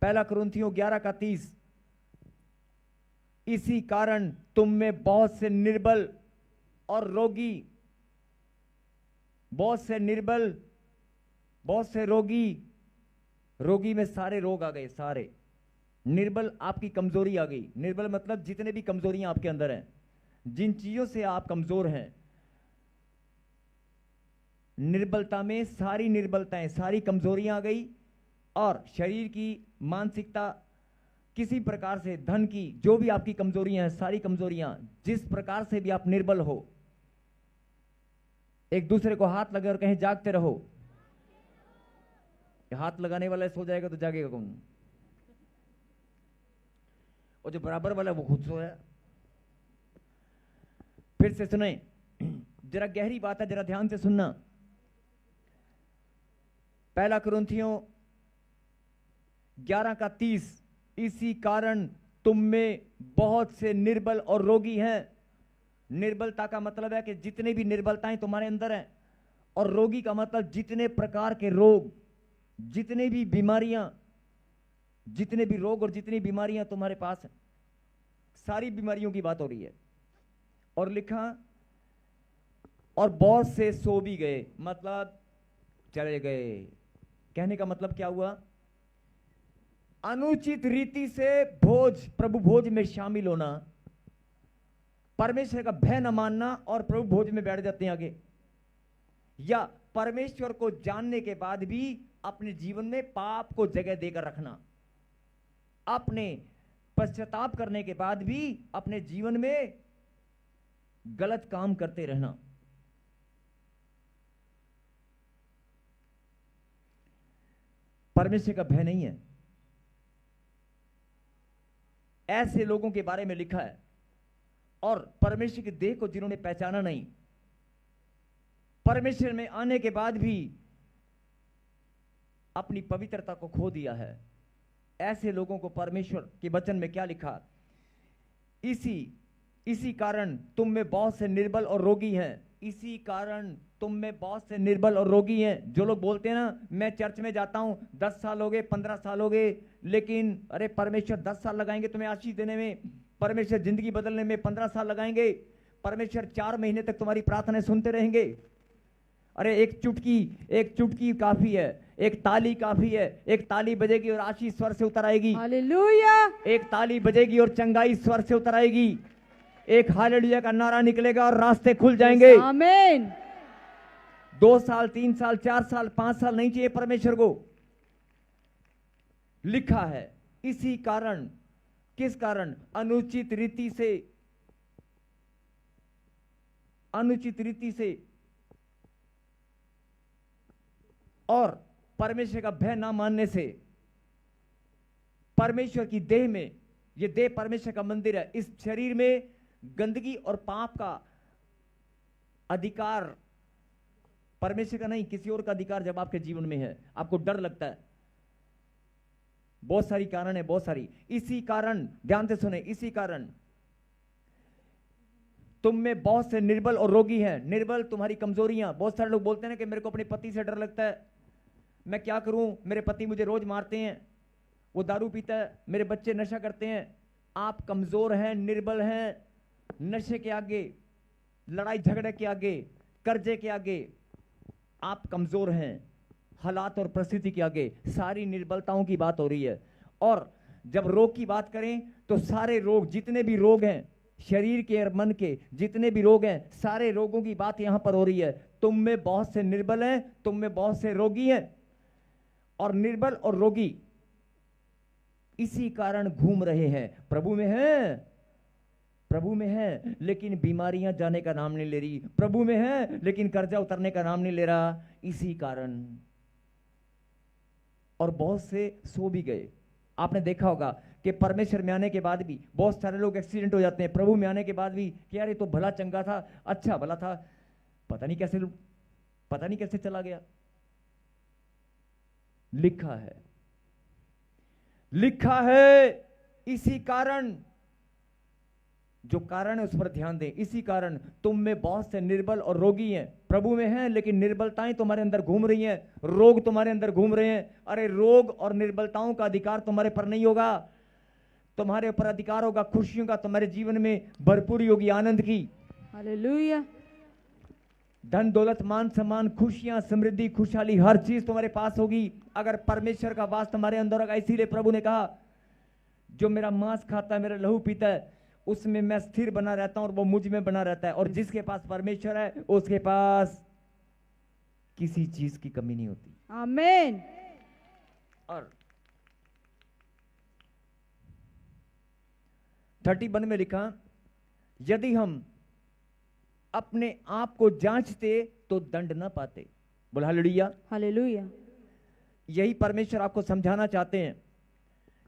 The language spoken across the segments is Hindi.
पहला कुरिन्थियों 11:30, इसी कारण तुम में बहुत से निर्बल और रोगी, बहुत से निर्बल, बहुत से रोगी, रोगी में सारे रोग आ गए, सारे निर्बल आपकी कमजोरी आ गई। निर्बल मतलब जितने भी कमजोरियां आपके अंदर हैं, जिन चीजों से आप कमजोर हैं, निर्बलता में सारी निर्बलताएं, सारी कमजोरियां आ गई। और शरीर की, मानसिकता, किसी प्रकार से धन की, जो भी आपकी कमजोरियां हैं, सारी कमजोरियां, जिस प्रकार से भी आप निर्बल हो, एक दूसरे को हाथ लगा और कहें जागते रहो। हाथ लगाने वाला सो जाएगा तो जागेगा कौन? और जो बराबर वाला वो खुद सोया। फिर से सुने, जरा गहरी बात है, जरा ध्यान से सुनना। पहला कुरिन्थियों 11:30, इसी कारण तुम में बहुत से निर्बल और रोगी हैं। निर्बलता का मतलब है कि जितने भी निर्बलताएं तुम्हारे अंदर हैं, और रोगी का मतलब जितने प्रकार के रोग, जितने भी बीमारियां, जितने भी रोग और जितनी बीमारियां तुम्हारे पास हैं, सारी बीमारियों की बात हो रही है। और लिखा, और बहुत से सो भी गए, मतलब चले गए। कहने का मतलब क्या हुआ? अनुचित रीति से भोज, प्रभु भोज में शामिल होना, परमेश्वर का भय न मानना, और प्रभु भोज में बैठ जाते हैं आगे। या परमेश्वर को जानने के बाद भी अपने जीवन में पाप को जगह देकर रखना, अपने पश्चाताप करने के बाद भी अपने जीवन में गलत काम करते रहना। परमेश्वर का भय नहीं है। ऐसे लोगों के बारे में लिखा है। और परमेश्वर की देह को जिन्होंने पहचाना नहीं, परमेश्वर में आने के बाद भी अपनी पवित्रता को खो दिया है, ऐसे लोगों को परमेश्वर के वचन में क्या लिखा? इसी कारण तुम में बहुत से निर्बल और रोगी हैं। इसी कारण तुम में बहुत से निर्बल और रोगी हैं। जो लोग बोलते हैं ना, मैं चर्च में जाता हूं 10 साल हो गए, 15 साल हो गए, लेकिन अरे परमेश्वर 10 साल लगाएंगे तुम्हें आशीष देने में, परमेश्वर जिंदगी बदलने में 15 साल लगाएंगे, परमेश्वर 4 महीने तक तुम्हारी प्रार्थनाएं सुनते रहेंगे। अरे एक चुटकी काफी है, एक ताली काफी है। एक ताली बजेगी और आशीष स्वर से उतर आएगी। हालेलुया। एक ताली बजेगी और चंगाई स्वर से उतर आएगी। एक हालेलुया का नारा निकलेगा और रास्ते खुल जाएंगे। आमीन। 2 साल, 3 साल, 4 साल, 5 साल नहीं चाहिए परमेश्वर को। लिखा है, इसी कारण, किस कारण? अनुचित रीति से और परमेश्वर का भय ना मानने से, परमेश्वर की देह में, यह देह परमेश्वर का मंदिर है, इस शरीर में गंदगी और पाप का अधिकार परमेश्वर का नहीं, किसी और का अधिकार जब आपके जीवन में है, आपको डर लगता है। बहुत सारी कारण है, बहुत सारी। इसी कारण, ध्यान से सुने, इसी कारण तुम में बहुत से निर्बल और रोगी हैं। निर्बल तुम्हारी कमजोरियां। बहुत सारे लोग बोलते हैं ना कि मेरे को अपने पति से डर लगता है, मैं क्या करूं, मेरे पति मुझे रोज मारते हैं, वो दारू पीता है, मेरे बच्चे नशा करते हैं। आप कमजोर हैं, निर्बल हैं। नशे के आगे, लड़ाई झगड़े के आगे, कर्जे के आगे आप कमजोर हैं। हालात और परिस्थिति के आगे सारी निर्बलताओं की बात हो रही है। और जब रोग की बात करें तो सारे रोग, जितने भी रोग हैं, शरीर के और मन के जितने भी रोग हैं, सारे रोगों की बात यहां पर हो रही है। तुम में बहुत से निर्बल हैं, तुम में बहुत से रोगी हैं। और निर्बल और रोगी इसी कारण घूम रहे हैं। प्रभु में है लेकिन बीमारियां जाने का नाम नहीं ले रही, प्रभु में है लेकिन कर्जा उतरने का नाम नहीं ले रहा, इसी कारण। और बहुत से सो भी गए। आपने देखा होगा कि परमेश्वर में आने के बाद भी बहुत सारे लोग एक्सीडेंट हो जाते हैं, प्रभु में आने के बाद भी कि यार ये तो भला चंगा था, अच्छा भला था, पता नहीं कैसे चला गया। लिखा है इसी कारण जो कारण है उस पर ध्यान दें। इसी कारण तुम में बहुत से निर्बल और रोगी हैं, प्रभु में हैं लेकिन निर्बलताएं तुम्हारे अंदर घूम रही हैं, रोग तुम्हारे अंदर घूम रहे हैं। अरे रोग और निर्बलताओं का अधिकार तुम्हारे पर नहीं होगा, तुम्हारे ऊपर अधिकार होगा खुशियों का, तुम्हारे जीवन में भरपूरी होगी आनंद की। हालेलुया। धन दौलत मान सम्मान खुशियां समृद्धि खुशहाली हर चीज तुम्हारे पास होगी अगर परमेश्वर का वास तुम्हारे अंदर होगा। इसीलिए प्रभु ने कहा जो मेरा मांस खाता है मेरा लहू पीता है उसमें मैं स्थिर बना रहता हूं और वो मुझ में बना रहता है। और जिसके पास परमेश्वर है उसके पास किसी चीज की कमी नहीं होती। आमीन। और 31 में लिखा यदि हम अपने आप को जांचते तो दंड ना पाते। बोला हालेलुया। हालेलुया। यही परमेश्वर आपको समझाना चाहते हैं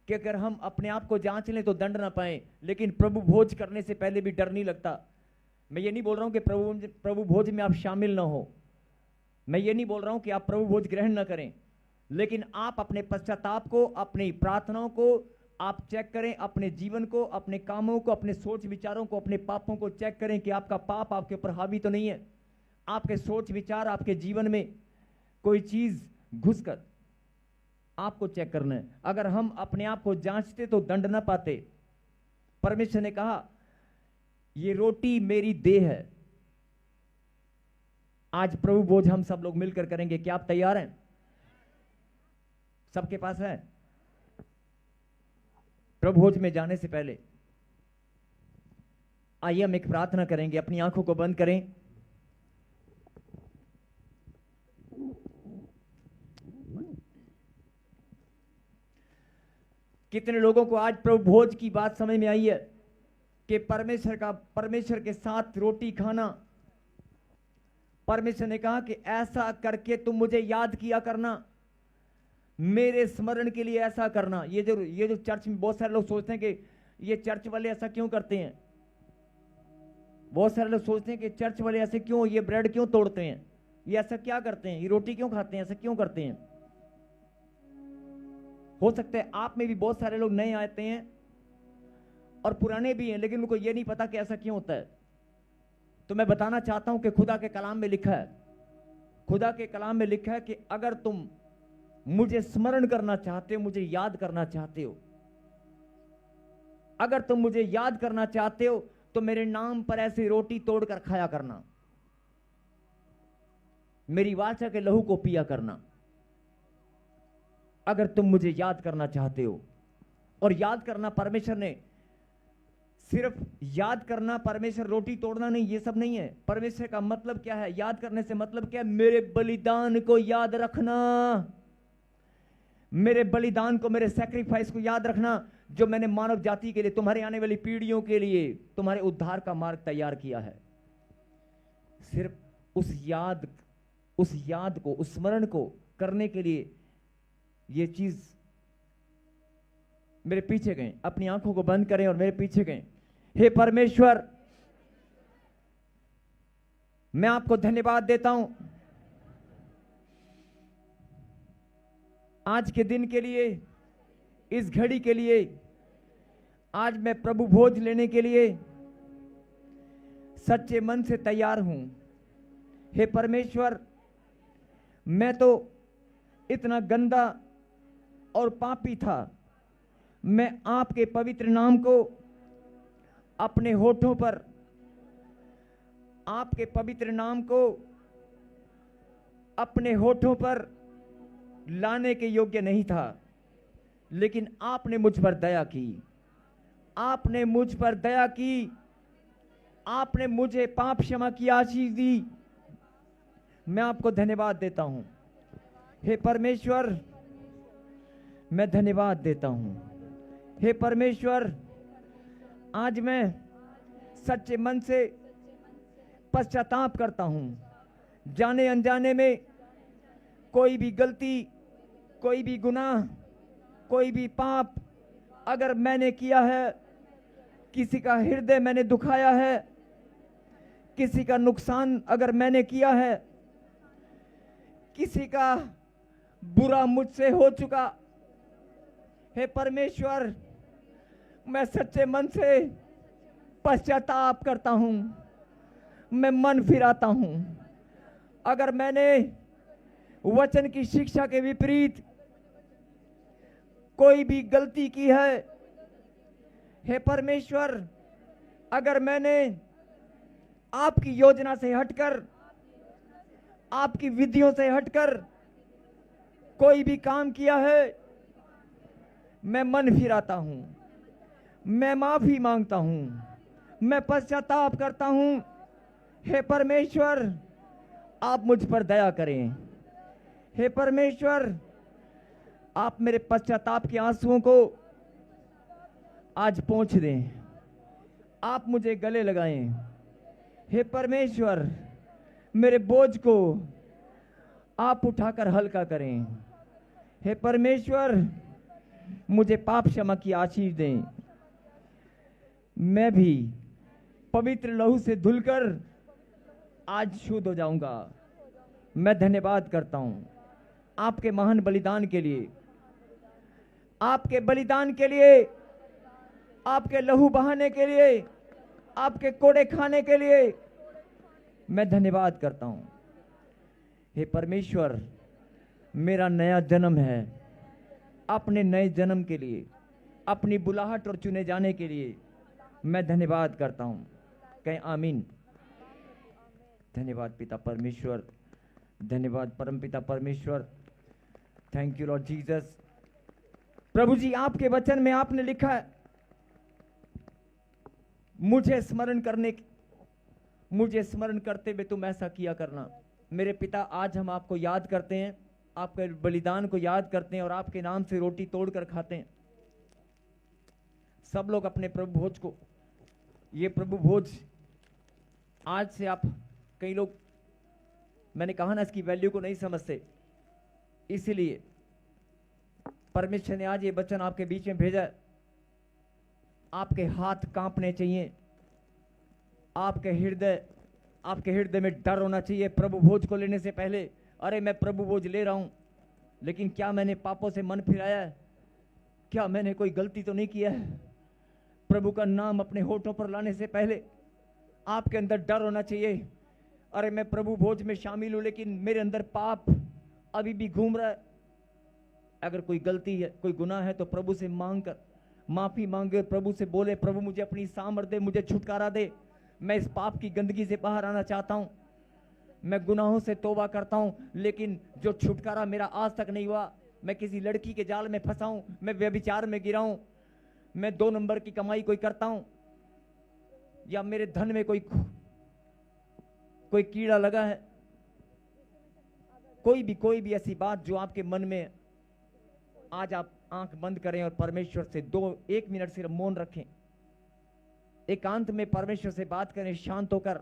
कि अगर हम अपने आप को जांच लें तो दंड ना पाएं। लेकिन प्रभु भोज करने से पहले भी डर नहीं लगता। मैं ये नहीं बोल रहा हूं कि प्रभु भोज में आप शामिल ना हो, मैं ये नहीं बोल रहा हूं कि आप प्रभु भोज ग्रहण ना करें, लेकिन आप अपने पश्चाताप को अपनी प्रार्थनाओं को आप चेक करें, अपने जीवन को अपने कामों को अपने सोच विचारों को अपने पापों को चेक करें कि आपका पाप आपके ऊपर हावी तो नहीं है। आपके सोच विचार आपके जीवन में कोई चीज घुसकर आपको चेक करना है। अगर हम अपने आप को जांचते तो दंड ना पाते। परमेश्वर ने कहा ये रोटी मेरी देह है। आज प्रभु भोज हम सब लोग मिलकर करेंगे, क्या आप तैयार हैं? सबके पास है? प्रभु भोज में जाने से पहले आइए हम एक प्रार्थना करेंगे। अपनी आंखों को बंद करें। कितने लोगों को आज प्रभु भोज की बात समझ में आई है कि परमेश्वर के साथ रोटी खाना, परमेश्वर ने कहा कि ऐसा करके तुम मुझे याद किया करना, मेरे स्मरण के लिए ऐसा करना। ये जो चर्च में बहुत सारे लोग सोचते हैं कि ये चर्च वाले ऐसा क्यों करते हैं, बहुत सारे लोग सोचते हैं कि चर्च वाले ऐसे क्यों, ये ब्रेड क्यों तोड़ते हैं, ये ऐसा क्या करते हैं, ये रोटी क्यों खाते हैं, ऐसा क्यों करते हैं। हो सकता है आप में भी बहुत सारे लोग नए आते हैं और पुराने भी हैं, लेकिन उनको ये नहीं पता कि ऐसा क्यों होता है। तो मैं बताना चाहता हूं कि खुदा के कलाम में लिखा है, खुदा के कलाम में लिखा है कि अगर तुम मुझे स्मरण करना चाहते हो, मुझे याद करना चाहते हो, अगर तुम मुझे याद करना चाहते हो तो मेरे नाम पर ऐसी रोटी तोड़कर खाया करना, मेरी वाचा के लहू को पिया करना, अगर तुम मुझे याद करना चाहते हो। और याद करना परमेश्वर ने सिर्फ याद करना, परमेश्वर रोटी तोड़ना नहीं, ये सब नहीं है। परमेश्वर का मतलब क्या है, याद करने से मतलब क्या है, मेरे बलिदान को याद रखना, मेरे बलिदान को, मेरे सैक्रिफाइस को याद रखना जो मैंने मानव जाति के लिए, तुम्हारे आने वाली पीढ़ियों के लिए तुम्हारे उद्धार का मार्ग तैयार किया है। सिर्फ उस याद को, उस स्मरण को करने के लिए ये चीज मेरे पीछे गए। अपनी आंखों को बंद करें और मेरे पीछे गए। हे परमेश्वर, मैं आपको धन्यवाद देता हूं आज के दिन के लिए, इस घड़ी के लिए। आज मैं प्रभु भोज लेने के लिए सच्चे मन से तैयार हूं। हे परमेश्वर, मैं तो इतना गंदा और पापी था, मैं आपके पवित्र नाम को अपने होठों पर, आपके पवित्र नाम को अपने होठों पर लाने के योग्य नहीं था, लेकिन आपने मुझ पर दया की, आपने मुझ पर दया की, आपने मुझे पाप क्षमा की आशीष दी। मैं आपको धन्यवाद देता हूं। हे परमेश्वर, मैं धन्यवाद देता हूं। हे परमेश्वर, आज मैं सच्चे मन से पश्चाताप करता हूं। जाने अनजाने में कोई भी गलती, कोई भी गुनाह, कोई भी पाप अगर मैंने किया है, किसी का हृदय मैंने दुखाया है, किसी का नुकसान अगर मैंने किया है, किसी का बुरा मुझसे हो चुका, हे परमेश्वर, मैं सच्चे मन से पश्चाताप करता हूं, मैं मन फिराता हूं। अगर मैंने वचन की शिक्षा के विपरीत कोई भी गलती की है, हे परमेश्वर, अगर मैंने आपकी योजना से हटकर, आपकी विधियों से हटकर कोई भी काम किया है, मैं मन फिराता हूं, मैं माफी मांगता हूं, मैं पश्चाताप करता हूं। हे परमेश्वर, आप मुझ पर दया करें। हे परमेश्वर, आप मेरे पश्चाताप के आंसुओं को आज पोंछ दें, आप मुझे गले लगाएं। हे परमेश्वर, मेरे बोझ को आप उठाकर हल्का करें। हे परमेश्वर, मुझे पाप क्षमा की आशीष दें। मैं भी पवित्र लहू से धुलकर आज शुद्ध हो जाऊंगा। मैं धन्यवाद करता हूं आपके महान बलिदान के लिए, आपके बलिदान के लिए, आपके लहू बहाने के लिए, आपके कोड़े खाने के लिए मैं धन्यवाद करता हूं। हे परमेश्वर, मेरा नया जन्म है। अपने नए जन्म के लिए, अपनी बुलाहट और चुने जाने के लिए मैं धन्यवाद करता हूं। कहें आमीन। धन्यवाद पिता परमेश्वर, धन्यवाद परमपिता परमेश्वर। Thank you Lord Jesus. प्रभु जी, आपके वचन में आपने लिखा है, मुझे स्मरण करते हुए तुम ऐसा किया करना। मेरे पिता, आज हम आपको याद करते हैं, आपके बलिदान को याद करते हैं और आपके नाम से रोटी तोड़कर खाते हैं। सब लोग अपने प्रभु भोज को, ये प्रभु भोज आज से आप, कई लोग, मैंने कहा ना, इसकी वैल्यू को नहीं समझते, इसीलिए परमेश्वर ने आज ये वचन आपके बीच में भेजा है। आपके हाथ कांपने चाहिए, आपके हृदय में डर होना चाहिए प्रभु भोज को लेने से पहले। अरे मैं प्रभु भोज ले रहा हूं, लेकिन क्या मैंने पापों से मन फिराया है? क्या मैंने कोई गलती तो नहीं किया है? प्रभु का नाम अपने होठों पर लाने से पहले आपके अंदर डर होना चाहिए। अरे मैं प्रभु भोज में शामिल हूं, लेकिन मेरे अंदर पाप अभी भी घूम रहा है। अगर कोई गलती है, कोई गुनाह है, तो प्रभु से मांग कर माफी मांगे, प्रभु से बोले, प्रभु मुझे अपनी सामर्थ दे, मुझे छुटकारा दे। मैं इस पाप की गंदगी से बाहर आना चाहता हूं, मैं गुनाहों से तौबा करता हूं, लेकिन जो छुटकारा मेरा आज तक नहीं हुआ, मैं किसी लड़की के जाल में फंसा हूं, मैं व्यभिचार में गिरा हूं, मैं 2 नंबर की कमाई कोई करता हूं, या मेरे धन में कोई कीड़ा लगा है। कोई भी ऐसी बात जो आपके मन में, आज आप आंख बंद करें और परमेश्वर से 1 मिनट सिर्फ मौन रखें, एकांत में परमेश्वर से बात करें शांत होकर।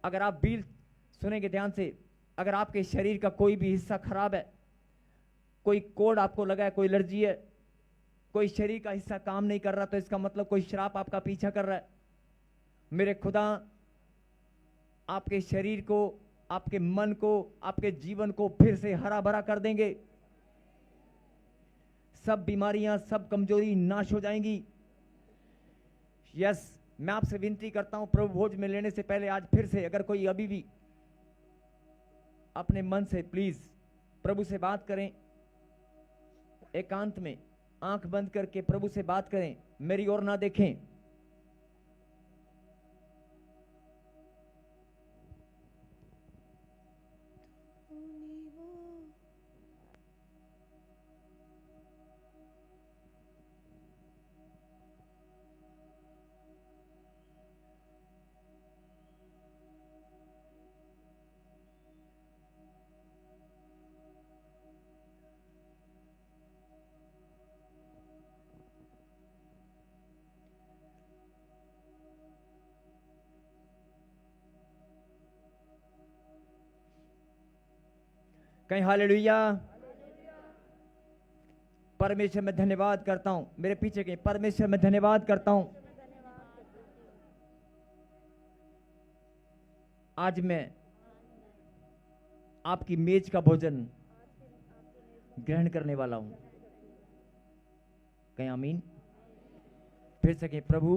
अगर आप बील सुनेंगे ध्यान से, अगर आपके शरीर का कोई भी हिस्सा खराब है, कोई कोड़ आपको लगा है, कोई एलर्जी है, कोई शरीर का हिस्सा काम नहीं कर रहा, तो इसका मतलब कोई श्राप आपका पीछा कर रहा है। मेरे खुदा आपके शरीर को, आपके मन को, आपके जीवन को फिर से हरा भरा कर देंगे। सब बीमारियां, सब कमजोरी नाश हो जाएंगी। यस, मैं आपसे विनती करता हूं, प्रभु भोज में लेने से पहले आज फिर से, अगर कोई अभी भी अपने मन से प्लीज प्रभु से बात करें, एकांत में आंख बंद करके प्रभु से बात करें, मेरी ओर ना देखें। कहीं हालेलुया। परमेश्वर मैं धन्यवाद करता हूं, मेरे पीछे के परमेश्वर मैं धन्यवाद करता हूं। आज मैं आपकी मेज का भोजन ग्रहण करने वाला हूं। कहीं आमीन। फिर से कहें, प्रभु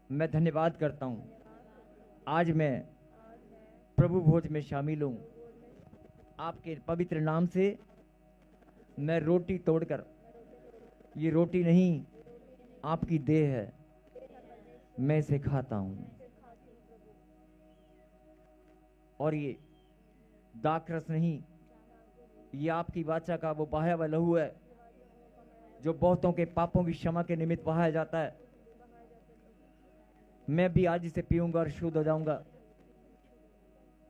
मैं धन्यवाद करता हूँ, आज मैं प्रभु भोज में शामिल हूँ। आपके पवित्र नाम से मैं रोटी तोड़कर, ये रोटी नहीं आपकी देह है, मैं इसे खाता हूँ। और ये दाखरस नहीं, ये आपकी वाचा का वो बहाया हुआ लहू है जो बहुतों के पापों की क्षमा के निमित्त बहाया जाता है। मैं भी आज इसे पीऊंगा और शुद्ध हो जाऊंगा।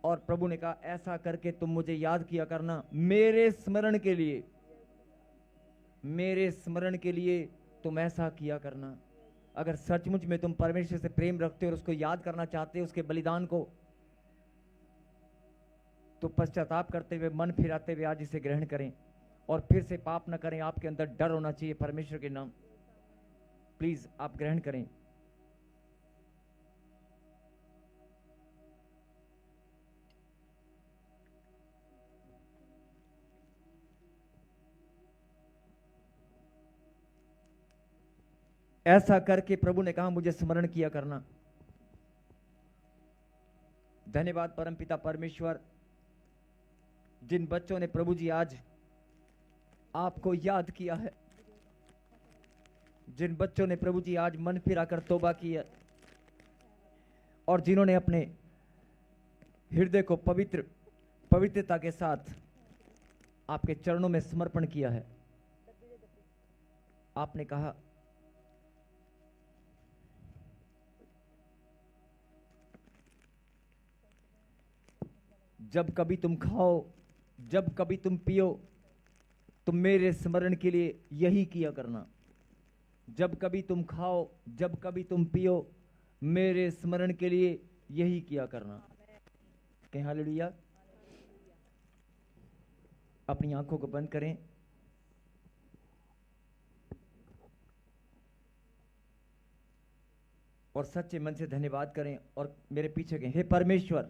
और प्रभु ने कहा, ऐसा करके तुम मुझे याद किया करना, मेरे स्मरण के लिए, मेरे स्मरण के लिए तुम ऐसा किया करना। अगर सचमुच में तुम परमेश्वर से प्रेम रखते हो और उसको याद करना चाहते हो, उसके बलिदान को, तो पश्चाताप करते हुए, मन फिराते हुए आज इसे ग्रहण करें और फिर से पाप न करें। आपके अंदर डर होना चाहिए परमेश्वर के नाम। प्लीज आप ग्रहण करें। ऐसा करके प्रभु ने कहा, मुझे स्मरण किया करना। धन्यवाद परमपिता परमेश्वर, जिन बच्चों ने प्रभु जी आज आपको याद किया है, जिन बच्चों ने प्रभु जी आज मन फिराकर तौबा की है, और जिन्होंने अपने हृदय को पवित्रता के साथ आपके चरणों में समर्पण किया है। आपने कहा, जब कभी तुम खाओ, जब कभी तुम पियो, तुम मेरे स्मरण के लिए यही किया करना। जब कभी तुम खाओ, जब कभी तुम पियो, मेरे स्मरण के लिए यही किया करना। कहें हालेलुया। अपनी आंखों को बंद करें और सच्चे मन से धन्यवाद करें और मेरे पीछे कहें, हे परमेश्वर,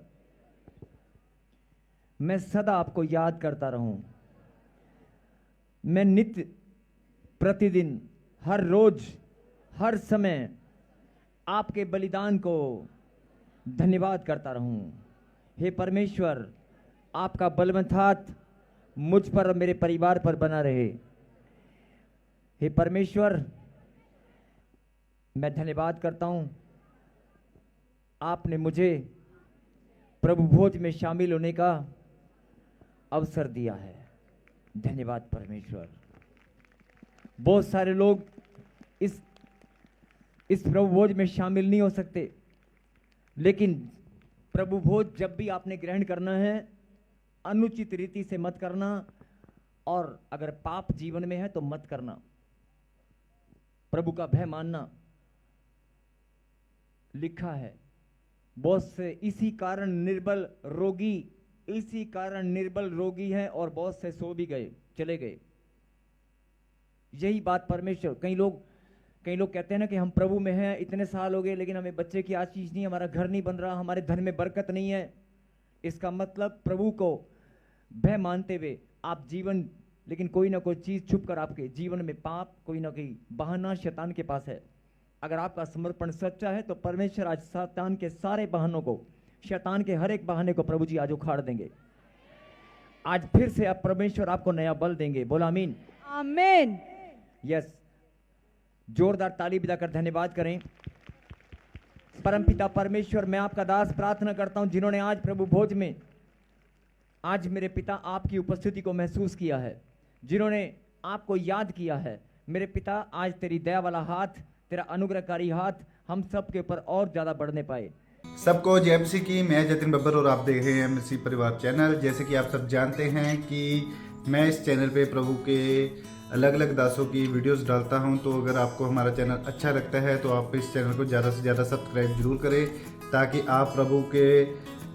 मैं सदा आपको याद करता रहूं। मैं नित्य प्रतिदिन, हर रोज, हर समय आपके बलिदान को धन्यवाद करता रहूं। हे परमेश्वर, आपका बलवंत हाथ मुझ पर और मेरे परिवार पर बना रहे। हे परमेश्वर, मैं धन्यवाद करता हूं, आपने मुझे प्रभु भोज में शामिल होने का अवसर दिया है। धन्यवाद परमेश्वर। बहुत सारे लोग इस प्रभु भोज में शामिल नहीं हो सकते, लेकिन प्रभु भोज जब भी आपने ग्रहण करना है, अनुचित रीति से मत करना, और अगर पाप जीवन में है तो मत करना। प्रभु का भय मानना। लिखा है, बहुत से इसी कारण निर्बल रोगी हैं और बहुत से सो भी गए, चले गए। यही बात परमेश्वर, कई लोग कहते हैं ना कि हम प्रभु में हैं, इतने साल हो गए लेकिन हमें बच्चे की आशीष नहीं, हमारा घर नहीं बन रहा, हमारे धन में बरकत नहीं है। इसका मतलब प्रभु को भय मानते हुए आप जीवन, लेकिन कोई ना कोई चीज छुप कर आपके जीवन में पाप, कोई ना कोई बहाना शैतान के पास है। अगर आपका समर्पण सच्चा है तो परमेश्वर आज शैतान के सारे बहानों को, शैतान के हर एक बहाने को प्रभु जी आज उखाड़ देंगे। आज फिर से अब परमेश्वर आपको नया बल देंगे। बोला आमीन। आमीन। यस, जोरदार ताली बजाकर धन्यवाद करें। परमपिता परमेश्वर, मैं आपका दास प्रार्थना करता हूं, जिन्होंने आज प्रभु भोज में, आज मेरे पिता आपकी उपस्थिति को महसूस किया है, जिन्होंने आपको याद किया है, मेरे पिता आज तेरी दया वाला हाथ, तेरा अनुग्रहकारी हाथ हम सब के ऊपर और ज्यादा बढ़ने पाए। सबको जय मसीह की। मैं जतिन बब्बर और आप देख रहे हैं मसीह परिवार चैनल। जैसे कि आप सब जानते हैं कि मैं इस चैनल पे प्रभु के अलग अलग दासों की वीडियोस डालता हूं, तो अगर आपको हमारा चैनल अच्छा लगता है तो आप इस चैनल को ज़्यादा से ज़्यादा सब्सक्राइब जरूर करें, ताकि आप प्रभु के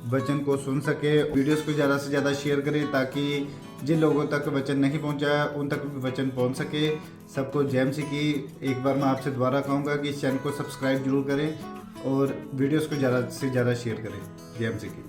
वचन को सुन सके। वीडियोस को ज़्यादा से ज़्यादा शेयर करें, ताकि जिन लोगों तक वचन नहीं पहुंचा उन तक वचन पहुंच सके। सबको जय मसीह की। एक बार मैं आपसे दोबारा कहूँगा कि इस चैनल को सब्सक्राइब जरूर करें और वीडियोस को ज़्यादा से ज़्यादा शेयर करें। जय मसीह की।